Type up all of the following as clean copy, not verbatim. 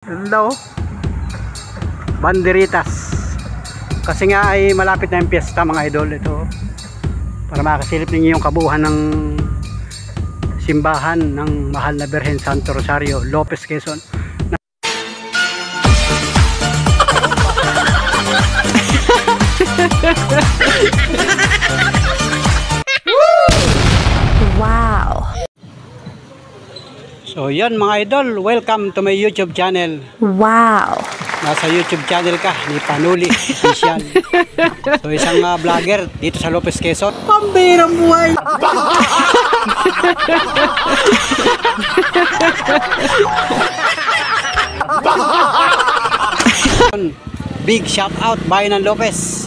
Hello, banderitas. Kasi nga ay malapit na yung piyesta mga idol. Ito para makasilip ninyo yung kabuuan ng simbahan ng Mahal na Birhen Santo Rosario, Lopez, Quezon. Wow. So yan mga idol, welcome to my YouTube channel. Wow. Nasa YouTube channel ka ni Panuli Official. So isang vlogger dito sa Lopez, Quezon. Pambirang buhay. Big shout out bayan ng Lopez.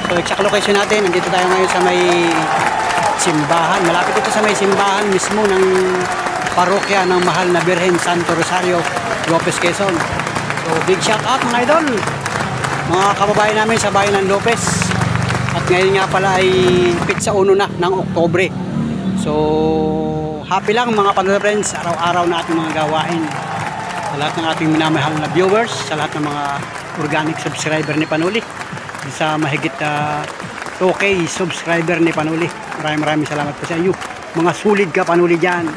So exact location natin, nandito tayo ngayon sa may simbahan. Malapit ito sa may simbahan mismo ng parokya ng Mahal na Birhen Santo Rosario, Lopez, Quezon. So big shout out mga idol, mga kababayan namin sa bayan ng Lopez. At ngayon nga pala ay pitsa 1 na ng Oktobre. So happy lang mga Panuli friends, araw-araw na ating mga gawain. Sa lahat ng ating minamahal na viewers, sa lahat ng mga organic subscriber ni Panuli, sa mahigit 2K subscriber ni Panuli. Maraming salamat po sa inyo, mga sulit ka Panuli dyan.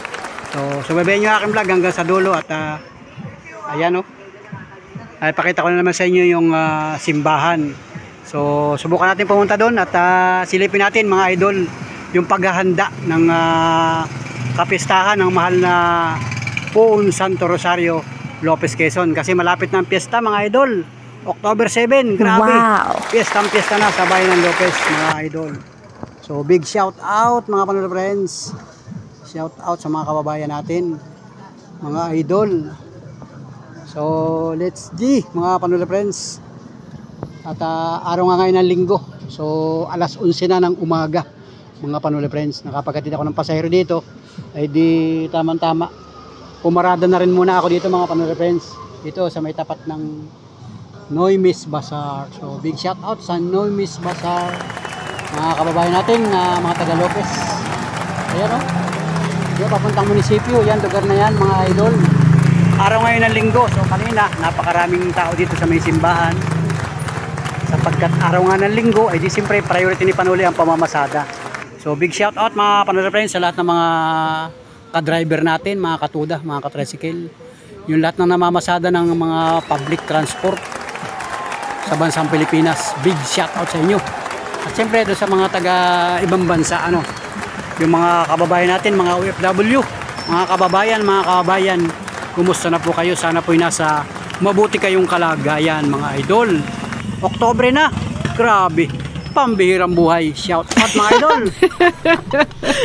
So subaybayan nyo aking vlog hanggang sa dulo. At ayan o, ay pakita ko na naman sa inyo yung simbahan. So subukan natin pumunta doon at silipin natin mga idol yung paghahanda ng kapistahan ng Mahal na Poon Santo Rosario, Lopez, Quezon. Kasi malapit na ang piyesta mga idol, October 7, grabe. Wow. Piyesta na sa bayan ng Lopez mga idol. So big shout out mga Panuli friends. Shout out sa mga kababayan natin, mga idol. So let's go mga Panuli friends. At araw nga ngayon ng linggo. So alas 11 na ng umaga mga Panuli friends. Nakapaghatid ako ng pasahero dito, ay di tamang-tama pumarada na rin muna ako dito mga Panuli friends, dito sa may tapat ng Noymes Bazaar. So big shout out sa Noymes Bazaar, mga kababayan natin mga taga Lopez. Ayan o, papuntang munisipyo, yan lugar na yan mga idol. Araw ngayon ng linggo, so kanina napakaraming tao dito sa may simbahan. Sapagkat araw nga ng linggo, ay di siyempre priority ni Panuli ang pamamasada. So big shout out mga Panuli friends sa lahat ng mga ka-driver natin, mga katuda, mga ka-tricycle, yung lahat ng namamasada ng mga public transport sa bansang Pilipinas. Big shout out sa inyo. At siyempre doon sa mga taga ibang bansa, yung mga kababayan natin, mga OFW, mga kababayan, kumusta na po kayo? Sana po nasa mabuti kayong kalagayan mga idol. Oktobre na, grabe, pambihirang buhay. Shout out mga idol.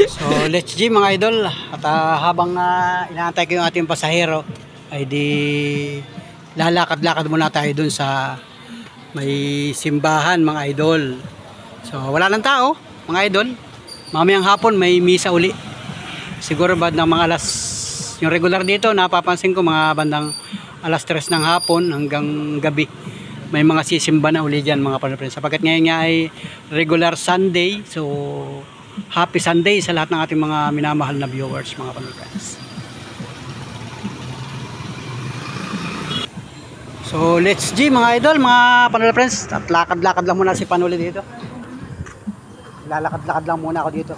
So let's go mga idol. At habang inaantay ko yung ating pasahero, ay di lalakad-lakad muna tayo dun sa may simbahan mga idol. So wala lang tao mga idol. Mamayang hapon may misa uli. Siguro ba ng mga yung regular dito napapansin ko mga bandang alas 3 ng hapon hanggang gabi, may mga sisimba na uli dyan mga Panuli friends. Sapagkat ngayon nga ay regular Sunday. So happy Sunday sa lahat ng ating mga minamahal na viewers mga Panuli friends. So let's go mga idol, mga Panuli friends. At lakad-lakad lang muna si Panuli dito. Lalakad-lakad lang muna ako dito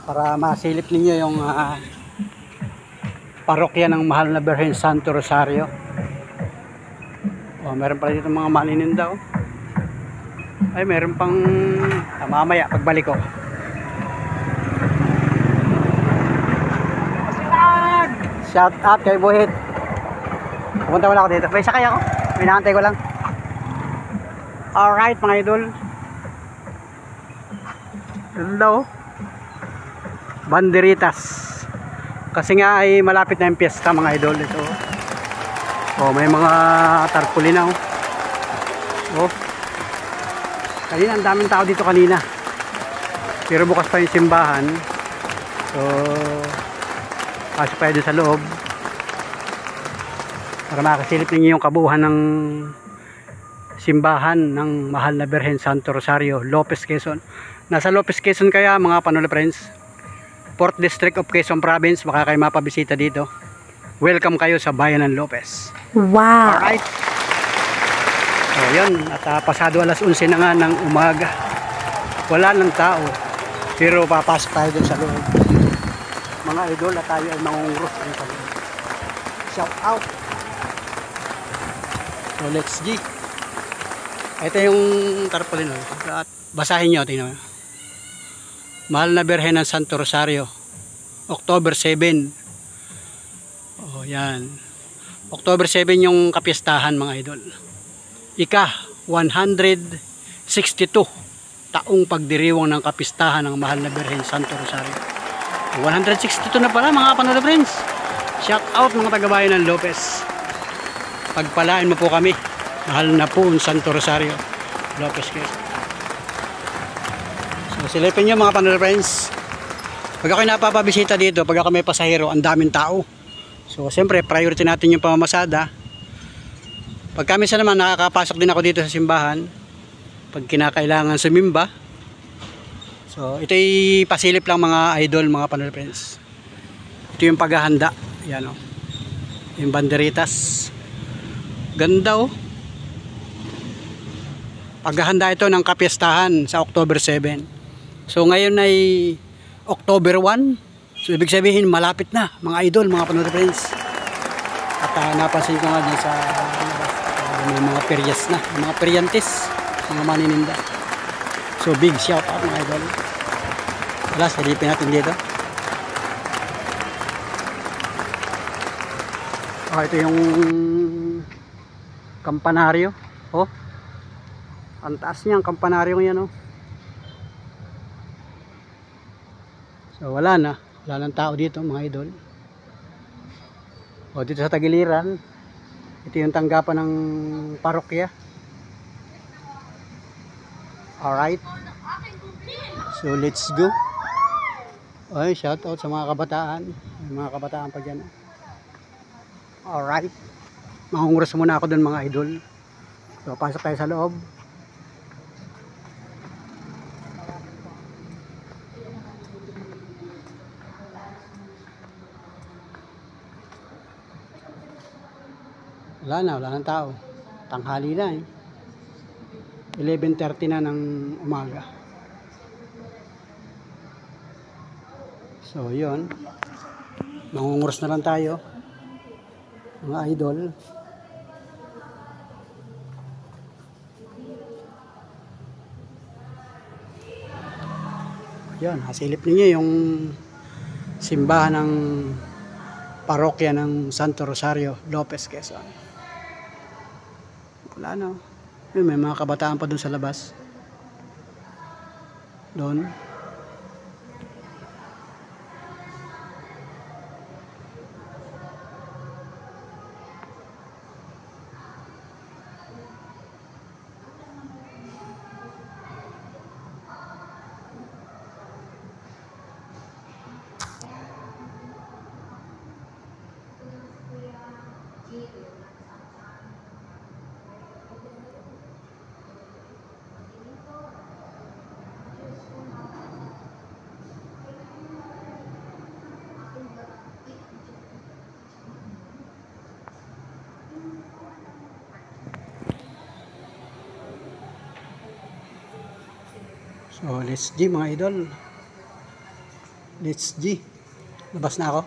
para masilip ninyo yung parokya ng Mahal na Birhen Santo Rosario. Oh, meron pala dito mga manininda. Ay, meron pang mamaya pagbalik ko. Shout out kay Buhit. Pumunta wala ako dito. May sakay ako. Pinahantay ko lang. Alright mga idol. Hello, banderitas. Kasi nga ay malapit na yung piyesta mga idol. Ito may mga tarpaulin na kanina ang daming tao dito kanina, pero bukas pa yung simbahan. So pasok pa doon sa loob para makasilip ninyo yung kabuuan ng simbahan ng Mahal na Birhen Santo Rosario, Lopez, Quezon. Nasa Lopez, Quezon kaya mga Panuli friends, 4th District of Quezon Province, baka kayo mapabisita dito. welcome kayo sa Bayan ng Lopez. Wow. Alright. So yun, at pasado alas 11 na nga ng umaga. Wala ng tao. Pero papasok tayo dun sa loob. Mga idol, at tayo ay mangungros dun sa loob. Shout out. So let's G. Ito yung tarpaulin. At basahin nyo, tingnan mo. Mahal na Birhen ng Santo Rosario, October 7. Oh, yan. October 7 yung kapistahan, mga idol. Ika 162 taong pagdiriwang ng kapistahan ng Mahal na Birhen Santo Rosario. 162 na pala, mga Panola friends. Shout out mga taga-bayan ng Lopez. Pagpalaan mo po kami. Mahal na po Santo Rosario Lopez Quezon. So silipin nyo mga Panola friends. Pag ako'y napapabisita dito, pag ako may pasahero, ang daming tao. So siyempre priority natin yung pamamasada. Pag kami sa naman nakakapasok din ako dito sa simbahan pag kinakailangan sumimba. So ito'y pasilip lang mga idol, mga Panola friends. Ito yung paghahanda. Yan o. Yung banderitas. Ganda o. Paghahanda ito ng kapistahan sa October 7. So ngayon ay October 1. So ibig sabihin malapit na mga idol, mga Panola friends. At napansin ko nga din sa may mga peryas na, mga peryantes, mga manininda. So big shout out mga idol. Wala, silipin natin dito. Ito yung kampanaryo. Oh, ang taas niya ang kampanaryo yan. Oh. So wala na. Wala ng tao dito mga idol. O dito sa tagiliran, ito yung tanggapan ng parokya. Alright. So let's go. Ay, shout out sa mga kabataan. May mga kabataan pa dyan. Alright. Mangungros muna ako dun mga idol. So pasok tayo sa loob. Wala ng tao. Tanghali na eh. 11:30 na ng umaga. So yun. Mangungros na lang tayo. Mga idol. Yun. Hasilip ninyo yung simbahan ng parokya ng Santo Rosario Lopez Quezon. Wala na. Yun, may mga kabataan pa dun sa labas. Doon. So let's G mga idol. Let's G. Labas na ako.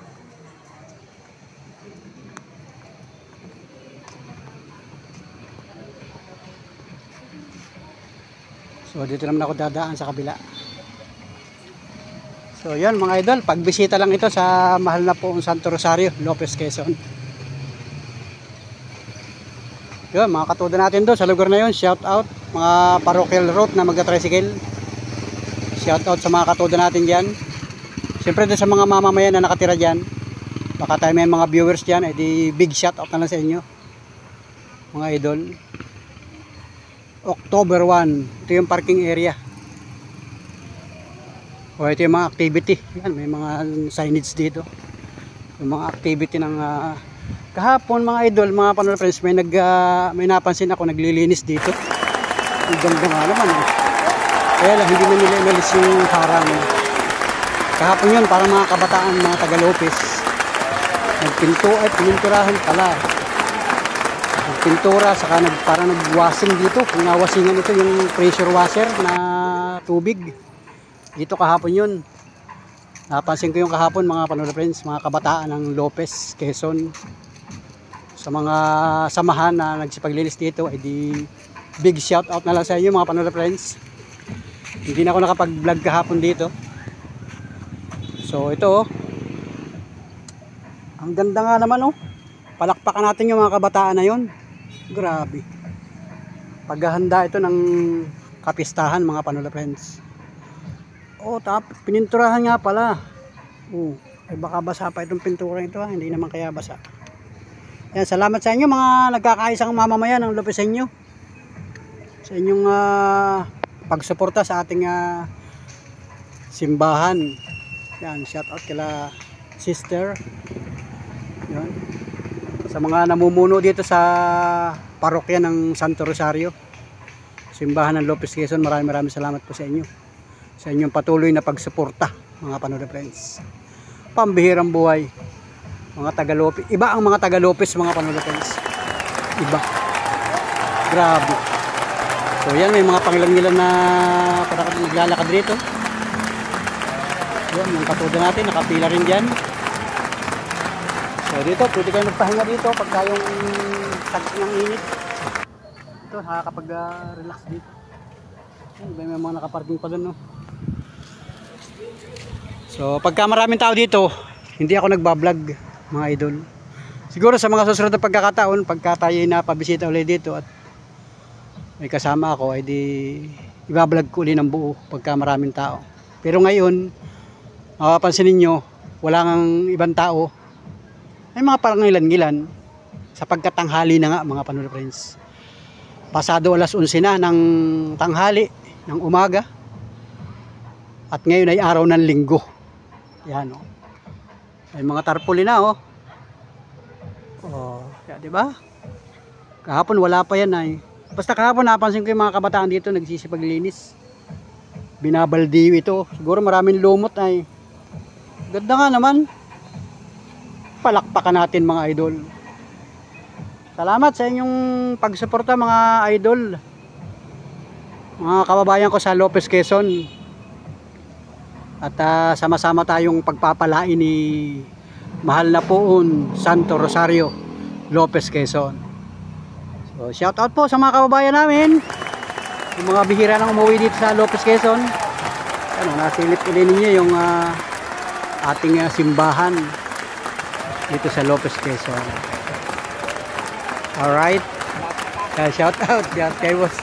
So dito naman ako dadaan sa kabila. So yun mga idol, pagbisita lang ito sa mahal na po Santo Rosario Lopez Quezon. Yun, mga katuda natin doon sa lugar na yun. Shout out mga parochial route na magta-tricycle. Shout out sa mga katuda natin dyan. Siyempre din sa mga mamamayan na nakatira dyan. Baka tayo may mga viewers dyan, edi big shout out na lang sa inyo mga idol. October 1, ito yung parking area. O ito yung mga activity. Yan, may mga signage dito. Yung mga activity ng kahapon mga idol, mga Panola friends, may napansin ako naglilinis dito. Ang ganda nga naman eh. Kaya lang hindi na nila inalis yung harang. Kahapon yun, parang mga kabataan, mga taga Lopez, Pininturahan pala. Nagpintura, saka parang nagwashing dito. Kung nawasingan ito yung pressure washer na tubig. Dito kahapon yun. Napansin ko yung kahapon mga Panola Friends, mga kabataan ng Lopez, Quezon. Sa mga samahan na nagsipaglinis dito, ay di big shout out na lang sa inyo mga Panola Friends. Hindi na ako nakapag-vlog kahapon dito. So ito oh. Ang ganda nga naman oh. Palakpakan natin yung mga kabataan na yun. Grabe. Paghahanda ito ng kapistahan mga Panola Friends. Oh, pininturahan nga pala. Oh, ay baka basa pa itong pintura ito ha. Hindi naman kaya basa. Yan, salamat sa inyo mga nagkakaisang mamamayan ng Lopezenyo. Sa inyong pagsuporta sa ating simbahan. Yan, shout out kila sister. Yan. Sa mga namumuno dito sa parokya ng Santo Rosario, simbahan ng Lopez Quezon, maraming salamat po sa inyo. Sa inyong patuloy na pagsuporta mga Panola Friends. Pambihirang buhay mga taga-Lopez. Iba ang mga taga-Lopez mga Panola Friends. Iba. Grabe. So yan, may mga pangilan-ngilan na naglalakad dito. Yan, yung katuda natin nakapila rin dyan. So dito, pwede kayo magpahinga dito pagka yung tagsi ng init. Ito, nakakapag-relax dito. May mga nakaparking pa doon no. So pagka maraming tao dito, hindi ako nagbablog mga idol. Siguro sa mga susunod na pagkakataon, pagka tayo napabisita ulit dito at may kasama ako, ay di ibablog ko ulit ng buo pagka maraming tao. Pero ngayon, mapapansin ninyo, wala ngang ibang tao. May mga pangilan-ngilan sa pagkatanghali na nga mga Panola Friends. Pasado alas 11 na ng tanghali ng umaga. At ngayon ay araw ng linggo. Yan oh. May mga tarpaulin na oh. Oh, ya, di ba? Kahapon wala pa yan ay. Basta kahapon napansin ko yung mga kabataan dito nagsisipaglinis. Binabaldiyo ito. Siguro maraming lumot ay. Ganda nga naman. Palakpakan natin mga idol. Salamat sa inyong pagsuporta mga idol. Mga kababayan ko sa Lopez Quezon. At sama-sama tayong pagpapalain ni Mahal na Poon Santo Rosario Lopez Quezon. So shout out po sa mga kababayan namin. Yung mga bihira nang umuwi dito sa Lopez Quezon. Ano, nasilip ulit ninyo yung ating simbahan dito sa Lopez Quezon. Alright. Shout out kay boss.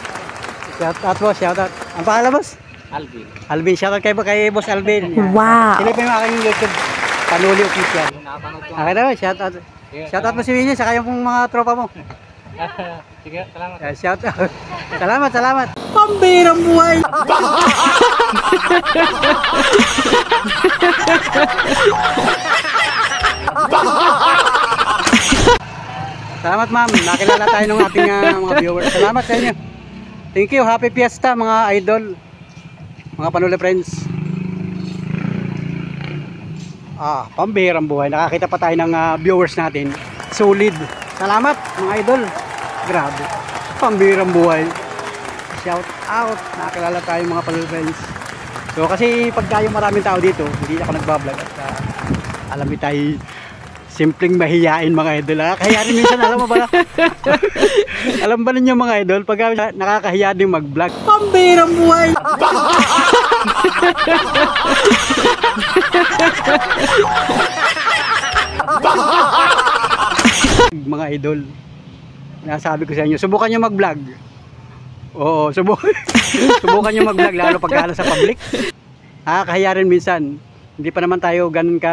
Shout out boss, shout out. Ang pangalan boss? Alvin. Alvin, shout out kay boss Alvin. Wow. Sila pa yung aking YouTube Panuli Official. Okay na, shout out. Shout out mo si Winnie, saka yung mga tropa mo. Sige, salamat. Shout out. Salamat. Pambirang buhay. Salamat ma'am, nakilala tayo ng ating mga viewers. Salamat sa inyo. Thank you, happy fiesta mga idol, mga Panola Friends. Pambihirang buhay. Nakakita pa tayo ng viewers natin. Solid. Salamat mga idol. Grabe. Pambihirang buhay. Shout out. Nakakilala tayo mga Panola Friends. So kasi pagka yung maraming tao dito, hindi ako nagbablog at alam niyo tayo simpleng mahiyain mga idol. Nakakahiya rin minsan, alam mo ba? Alam ba ninyo mga idol, pag nakakahiya din mag-vlog. Pambihirang buhay! Mga idol, nasabi ko sa inyo, subukan nyo mag-vlog. Oo, subukan nyo mag-vlog, lalo pag sa public. Nakakahiya rin minsan. Hindi pa naman tayo ganun ka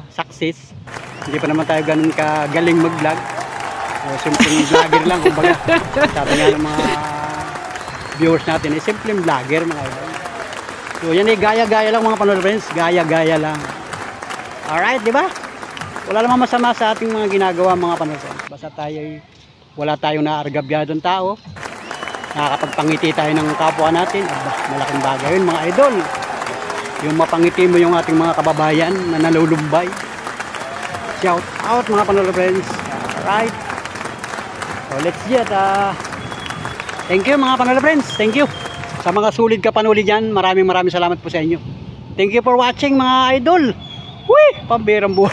success. Hindi pa naman tayo ganun ka galing mag-vlog. So, simpleng vlogger lang kumbaga. Sabi nga ng mga viewers natin, simpleng vlogger mga idol. So yan gaya-gaya lang mga Panola Friends, gaya-gaya lang. Alright, di ba? Wala namang masama sa ating mga ginagawa mga Panola Friends. Basta tayo wala tayong naargabyadong tao. Nakakapagpangiti tayo ng kapwa natin. Malaking bagay yun mga idol. Yung mapangiti mo yung ating mga kababayan na nalulumbay. Shout out mga Panolo friends. Alright. So let's get thank you mga Panolo friends. Thank you. Sa mga sulit ka panuli dyan, maraming salamat po sa inyo. Thank you for watching mga idol. Uy, pambirang buhay.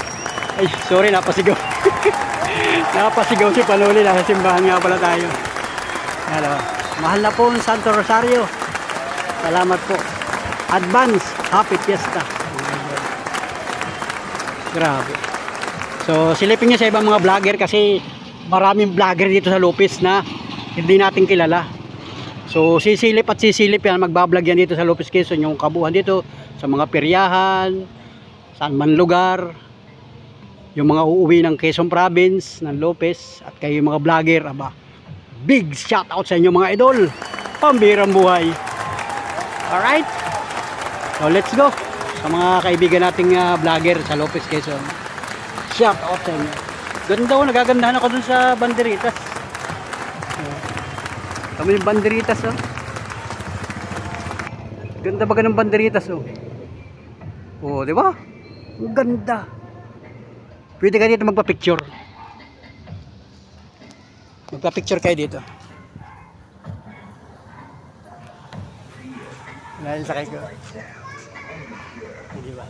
Ay, sorry, napasigaw. Napasigaw si Panuli, nasa simbahan nga pala tayo. Hello. Mahal na po Santo Rosario. Salamat po. Advance, happy fiesta. Grabe. So, silipin niyo sa ibang mga vlogger kasi maraming vlogger dito sa Lopez na hindi natin kilala. So sisilip at sisilip yan, magbablog yan dito sa Lopez, Quezon, yung kabuhan dito sa mga peryahan, saan man lugar, yung mga uuwi ng Quezon Province, ng Lopez, at kayo mga vlogger, aba, big shout out sa inyo mga idol, pambirang buhay. Alright, so let's go sa mga kaibigan nating vlogger sa Lopez, Quezon. Shout out sa inyo. Ganda ko, nagagandahan ako dun sa banderitas. Kami yung banderitas, oh. Ganda ba ng banderitas, oh? Oh, di ba? Ang ganda. Pwede ka dito magpa-picture. Magpa-picture kayo dito. Dahil sakay ko. Di ba?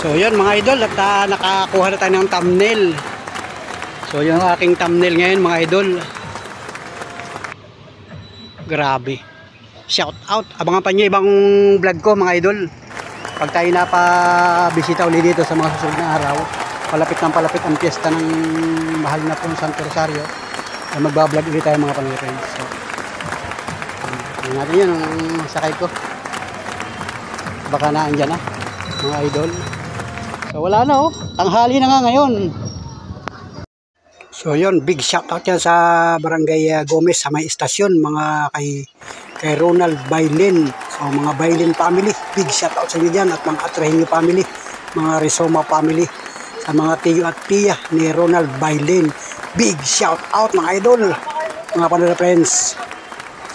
So yun mga idol, at nakakuha na tayo ng thumbnail. So yung aking thumbnail ngayon mga idol. Grabe. Shout out. Abangan pa nyo ibang vlog ko mga idol. Pag tayo napabisita ulit dito sa mga susunod na araw, palapit ang piyesta ng mahal na pong Santo Rosario, ay magbablog ulit tayo mga pang-friends. So yun natin yun ang sakay ko. Baka na andyan na mga idol. So wala na, oh, tanghali na nga ngayon. So yun, big shout out yan sa Barangay Gomez sa may istasyon, mga kay Ronald Bailin. So mga Bailin family, big shout out sa inyo dyan, at mga Atrehenyo family, mga Rizoma family, sa mga tiyo at tiya ni Ronald Bailin. Big shout out mga idol, mga Panolo friends.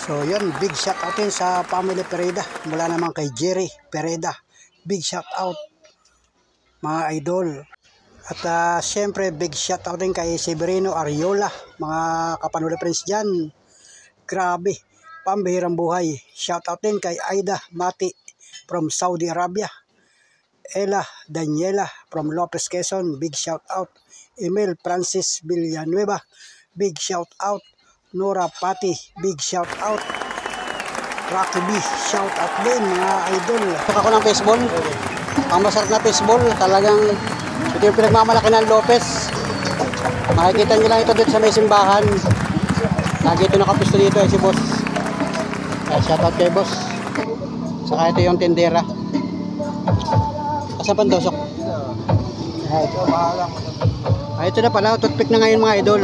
So yun, big shout out din sa family Pereda, mula naman kay Jerry Pereda. Big shout out mga idol. At syempre big shout out din kay Severino Ariola, mga Kapanolo friends dyan. Grabe, pambihirang buhay. Shout out din kay Aida Mati from Saudi Arabia, Ella Daniela from Lopez, Quezon, big shout out. Emil Francis Villanueva, big shout out. Nora Pati, big shout out. Rocky B, shout out din mga idol. Ako ng baseball. Ang masarap na baseball, talagang ito yung pinagmamalaki ng Lopez. Makikita nyo lang ito dito sa may simbahan. Lagi ito nakapisto dito si boss. Shout out kay boss. Saka ito yung tendera. Asan pandosok? Ito na pala, toothpick na ngayon mga idol.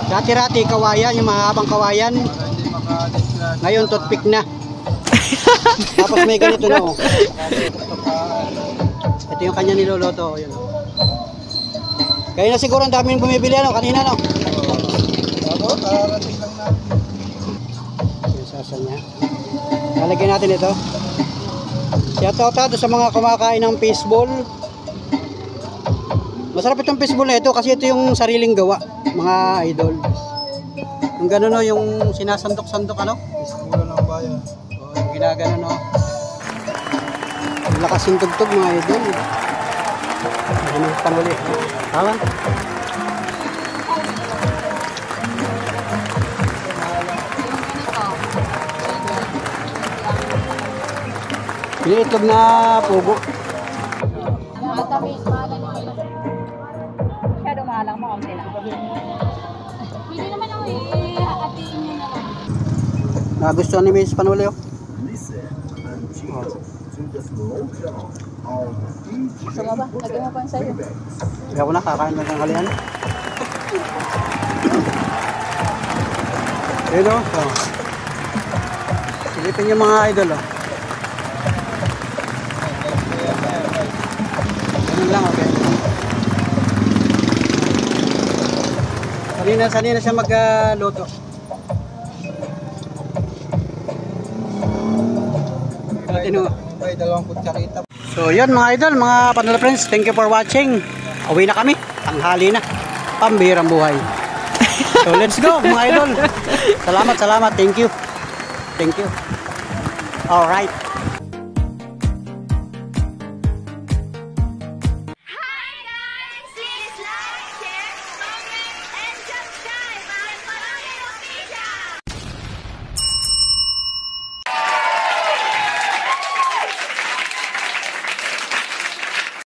Dati-rati kawayan, yung mahabang kawayan. Ngayon toothpick na. Tapos may ganito na, oh. Ito yung kanya niloloto, oh, yun. Kaya na siguro ang daming bumibili, ano, kanina, no? Yung sasa niya. Lalagyan natin ito. Shout out sa mga kumakain ng fishball. Masarap itong fishball na ito kasi ito yung sariling gawa, mga idol. Yung gano'n, no, yung sinasandok-sandok, ano? Fishball ng bayan. Oh, yung ginagano, no? Lakas yung tugtog mga idol. Ano panuli? Tama? Piniitlog na pugo. Masyado mahalang mo, kaunti lang. Pwede naman ako i-atiin nyo na lang. Nagustuhan ni Mrs. Panuli, oh. Gusto mo ba? Lagyan mo pa yung sa'yo. Kaya ko na, kakain na ng halian. Ayun o. Oh. Silipin yung mga idol o. Ganun lang, okay. Sanina siya magluto. May dalawang kutsarita. So yun mga idol, mga Panola friends, thank you for watching. Uwi na kami, tanghali na. Pambihirang buhay. So let's go mga idol. Salamat, thank you. Alright.